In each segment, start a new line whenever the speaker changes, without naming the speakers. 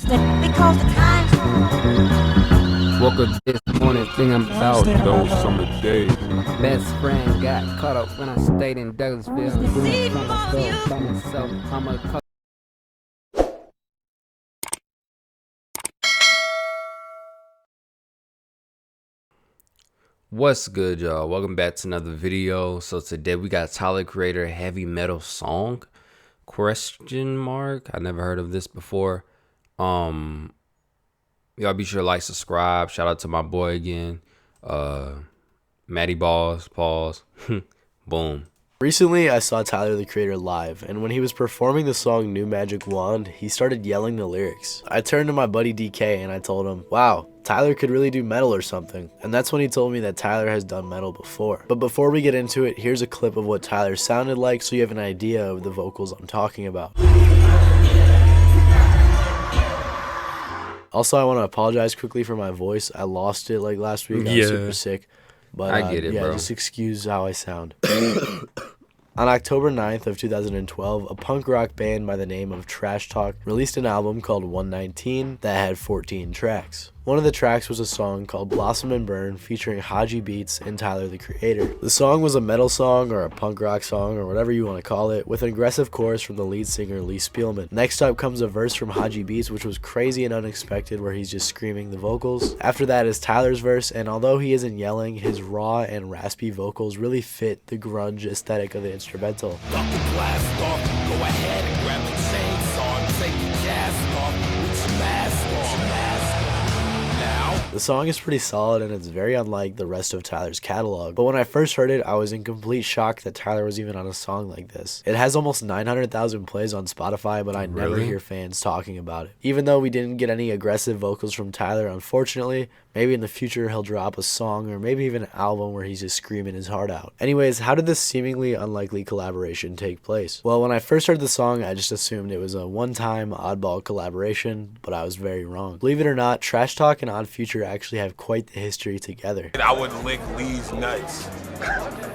Because the times
Woke up this morning thinking about
Those summer days.
best friend got caught up when I stayed in Douglasville. Doing some stuff by myself. I'm a What's good, y'all? Welcome back to another video. So today we got Tyler Creator Heavy Metal Song question mark. I never heard of this before. Y'all be sure to like, subscribe. Shout out to my boy again. Matty Balls, pause. Boom.
Recently, I saw Tyler the Creator live, and when he was performing the song New Magic Wand, he started yelling the lyrics. I turned to my buddy DK and I told him, wow, Tyler could really do metal or something. And that's when he told me that Tyler has done metal before. But before we get into it, here's a clip of what Tyler sounded like so you have an idea of the vocals I'm talking about. Also, I want to apologize quickly for my voice. I lost it like last week. I was super sick. But
I get it,
yeah,
bro.
just excuse how I sound. On October 9th of 2012, a punk rock band by the name of Trash Talk released an album called 119 that had 14 tracks. One of the tracks was a song called Blossom and Burn featuring Haji Beats and Tyler the Creator. The song was a metal song or a punk rock song or whatever you want to call it, with an aggressive chorus from the lead singer Lee Spielman. Next up comes a verse from Haji Beats, which was crazy and unexpected, where he's just screaming the vocals. After that is Tyler's verse, and although he isn't yelling, his raw and raspy vocals really fit the grunge aesthetic of the instrumental.
Go ahead and grab the chainsaw and take your cast off with your mask on. Now,
The song is pretty solid and it's very unlike the rest of Tyler's catalog, but when I first heard it, I was in complete shock that Tyler was even on a song like this. It has almost 900,000 plays on Spotify, but I never
Really?
hear fans talking about it. Even though we didn't get any aggressive vocals from Tyler, unfortunately, maybe in the future he'll drop a song or maybe even an album where he's just screaming his heart out. Anyways, how did this seemingly unlikely collaboration take place? Well, when I first heard the song, I just assumed it was a one-time oddball collaboration, but I was very wrong. Believe it or not, Trash Talk and Odd Future actually have quite the history together.
I would lick Lee's nuts.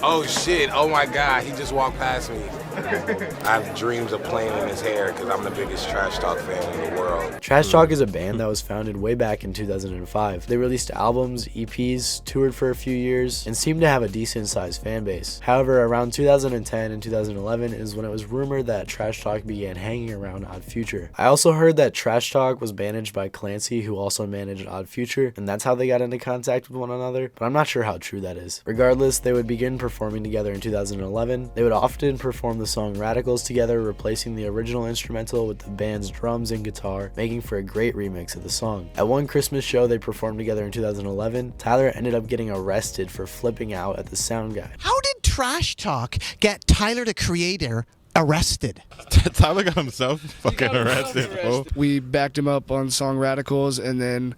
Oh shit, oh my god, he just walked past me. I have dreams of playing in his hair because I'm the biggest Trash Talk fan in the world.
Trash Talk is a band that was founded way back in 2005. They released albums, EPs, toured for a few years, and seemed to have a decent sized fan base. However, around 2010 and 2011 is when it was rumored that Trash Talk began hanging around Odd Future. I also heard that Trash Talk was managed by Clancy, who also managed Odd Future, and that's how they got into contact with one another, but I'm not sure how true that is. Regardless, they would begin performing together in 2011. They would often perform the song Radicals together, replacing the original instrumental with the band's drums and guitar, making for a great remix of the song. At one Christmas show they performed together in 2011, Tyler ended up getting arrested for flipping out at the sound guy.
How did Trash Talk get Tyler the Creator arrested?
Tyler got himself fucking arrested, bro.
We backed him up on song Radicals, and then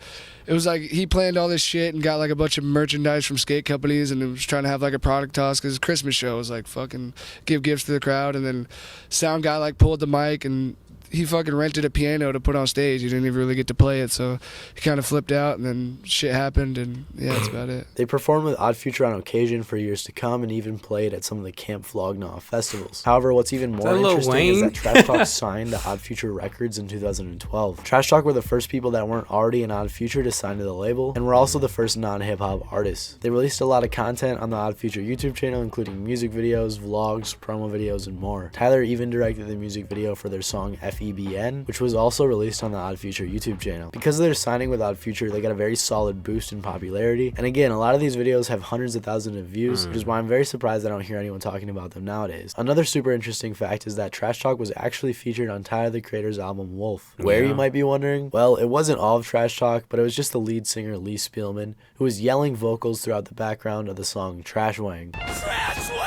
it was like he planned all this shit and got like a bunch of merchandise from skate companies, and was trying to have like a product toss because his Christmas show was like fucking give gifts to the crowd, and then sound guy like pulled the mic and he fucking rented a piano to put on stage. He didn't even really get to play it, so he kind of flipped out, and then shit happened, and yeah, that's about it.
They performed with Odd Future on occasion for years to come and even played at some of the Camp Flog Gnaw festivals. However, what's even more
Lil
interesting is
Wayne?
that Trash Talk signed to Odd Future Records in 2012. Trash Talk were the first people that weren't already in Odd Future to sign to the label, and were also the first non-hip-hop artists. They released a lot of content on the Odd Future YouTube channel, including music videos, vlogs, promo videos, and more. Tyler even directed the music video for their song FEBN, which was also released on the Odd Future YouTube channel. Because of their signing with Odd Future, they got a very solid boost in popularity, and again, a lot of these videos have hundreds of thousands of views, which is why I'm very surprised I don't hear anyone talking about them nowadays. Another super interesting fact is that Trash Talk was actually featured on Tyler the Creator's album Wolf. Where, you might be wondering? Well, it wasn't all of Trash Talk, but it was just the lead singer Lee Spielman, who was yelling vocals throughout the background of the song Trash Wang.
Trash Wang!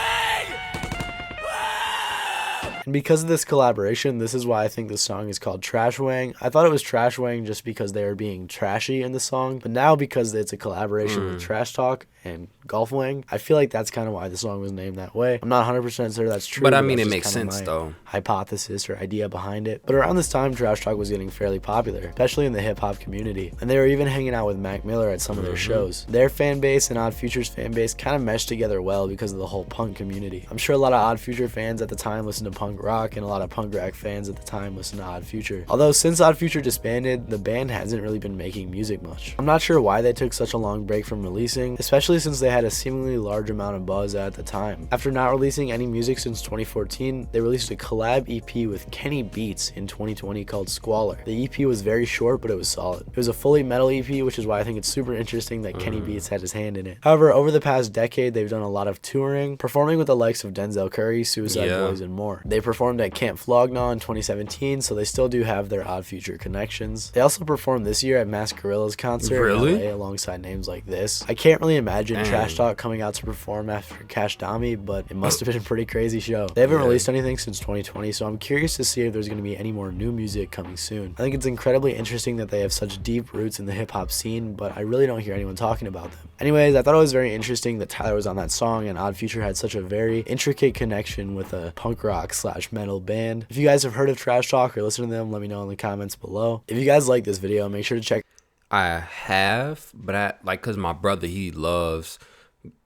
And because of this collaboration, this is why I think the song is called Trash Wang. I thought it was Trash Wang just because they were being trashy in the song, but now because it's a collaboration with Trash Talk and Golf Wang, I feel like that's kind of why the song was named that way. I'm not 100% sure that's true.
But I mean,
that's
it
just
makes
kinda
sense
my
though.
hypothesis or idea behind it. But around this time, Trash Talk was getting fairly popular, especially in the hip-hop community, and they were even hanging out with Mac Miller at some of their shows. Their fan base and Odd Future's fan base kind of meshed together well because of the whole punk community. I'm sure a lot of Odd Future fans at the time listened to punk punk rock, and a lot of punk rock fans at the time listened to Odd Future. Although since Odd Future disbanded, the band hasn't really been making music much. I'm not sure why they took such a long break from releasing, especially since they had a seemingly large amount of buzz at the time. After not releasing any music since 2014, they released a collab EP with Kenny Beats in 2020 called Squalor. The EP was very short, but it was solid. It was a fully metal EP, which is why I think it's super interesting that Kenny Beats had his hand in it. However, over the past decade, they've done a lot of touring, performing with the likes of Denzel Curry, Suicide Boys, and more. They performed at Camp Flog Gnaw in 2017, so they still do have their Odd Future connections. They also performed this year at Mask Gorilla's concert in LA alongside names like this. I can't really imagine Trash Talk coming out to perform after Cash Dami, but it must have been a pretty crazy show. They haven't released anything since 2020, so I'm curious to see if there's going to be any more new music coming soon. I think it's incredibly interesting that they have such deep roots in the hip-hop scene, but I really don't hear anyone talking about them. Anyways, I thought it was very interesting that Tyler was on that song, and Odd Future had such a very intricate connection with a punk rock / metal band. If you guys have heard of Trash Talk or listened to them, let me know in the comments below. If you guys like this video, make sure to check.
I have, but I like, cause my brother, he loves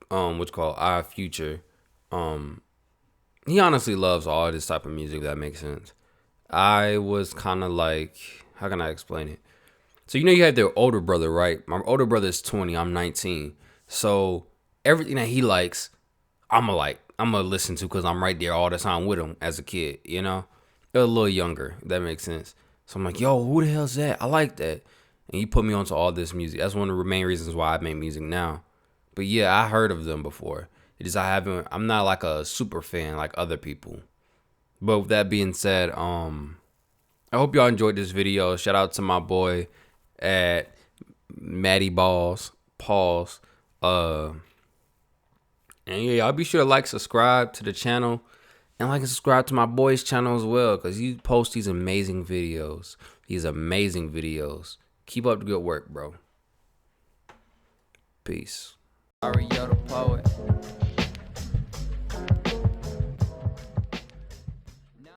what's called Odd Future. He honestly loves all this type of music, if that makes sense. I was kind of like, how can I explain it? So you know you have their older brother, right? My older brother is 20, I'm 19. So everything that he likes, I'm gonna listen to, because I'm right there all the time with him as a kid, you know? They're a little younger, if that makes sense. So I'm like, yo, who the hell's that? I like that. And he put me onto all this music. That's one of the main reasons why I make music now. But yeah, I heard of them before. It is I'm not like a super fan like other people. But with that being said, I hope y'all enjoyed this video. Shout out to my boy at Matty Balls, Pauls. And yeah, y'all be sure to like, subscribe to the channel, and like and subscribe to my boy's channel as well, because he posts these amazing videos. Keep up the good work, bro. Peace. Mario the poet.